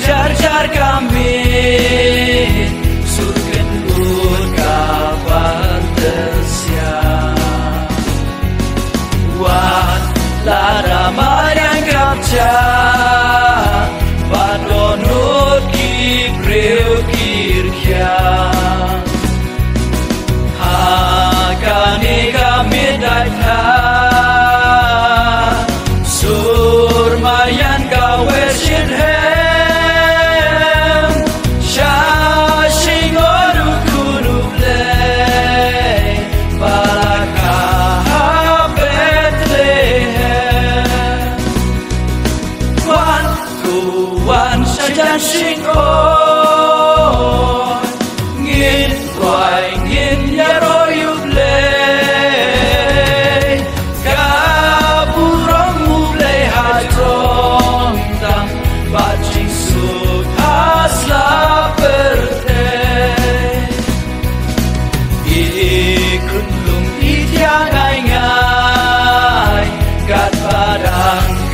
jar kami surken ut kabar tersiap wan lara mayang kapca padonut ki breu kirkya hakane kami datha sur mayan gawe shin Sajan sing on ngin quay ngin ya royup le ka burong muble hatrong dam baching suk asla perte ikun lung itiang ngai gat padang